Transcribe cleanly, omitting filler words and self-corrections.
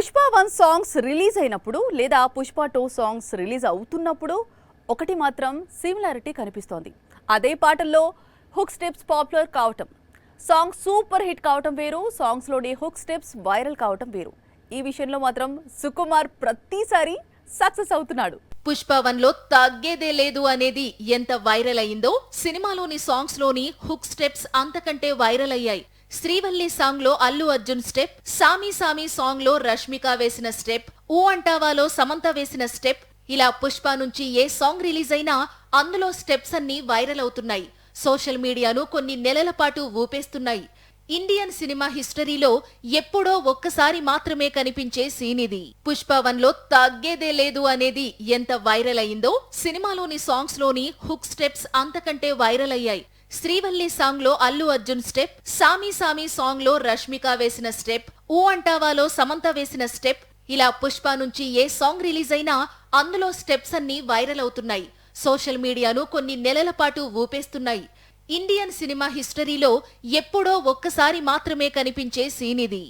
Pushpa 1 songs release అయినప్పుడు లేదా Pushpa 2 songs release అవుతున్నప్పుడు ఒకటి మాత్రం సిమిలారిటీ కనిపిస్తోంది. అదే పాటల్లో హుక్ స్టెప్స్ పాపులర్ కావటం, సాంగ్ సూపర్ హిట్ కావటం వేరు, సాంగ్స్లోని హుక్ స్టెప్స్ వైరల్ కావటం వేరు. ఈ విషయంలో మాత్రం సుకుమార్ ప్రతిసారి సక్సెస్ అవుతున్నాడు. పుష్ప 1 లో తగ్గేదే లేదు అనేది ఎంత వైరల్ అయిందో సినిమాలోని సాంగ్స్ లోని హుక్ స్టెప్స్ అంతకంటే వైరల్ అయ్యాయి. శ్రీవల్లి సాంగ్ లో అల్లు అర్జున్ స్టెప్, సామి సామి సాంగ్ లో రష్మిక వేసిన స్టెప్, ఊ అంటావాలో సమంత వేసిన స్టెప్, ఇలా పుష్ప నుంచి ఏ సాంగ్ రిలీజ్ అయినా అందులో స్టెప్స్ అన్ని వైరల్ అవుతున్నాయి. సోషల్ మీడియాను కొన్ని నెలల పాటు ఊపేస్తున్నాయి. ఇండియన్ సినిమా హిస్టరీలో ఎప్పుడో ఒక్కసారి మాత్రమే కనిపించే సీన్ ఇది. పుష్ప 1 లో తగ్గేదే లేదు అనేది ఎంత వైరల్ అయిందో సినిమాలోని సాంగ్స్ లోని హుక్ స్టెప్స్ అంతకంటే వైరల్ అయ్యాయి. శ్రీవల్లి సాంగ్ లో అల్లు అర్జున్ స్టెప్, సామి సామి సాంగ్ లో రష్మిక వేసిన స్టెప్, ఊ అంటావాలో సమంత వేసిన స్టెప్, ఇలా పుష్ప నుంచి ఏ సాంగ్ రిలీజ్ అయినా అందులో స్టెప్స్ అన్ని వైరల్ అవుతున్నాయి. సోషల్ మీడియాను కొన్ని నెలల పాటు ఊపేస్తున్నాయి. ఇండియన్ సినిమా హిస్టరీలో ఎప్పుడో ఒక్కసారి మాత్రమే కనిపించే సీన్ ఇది.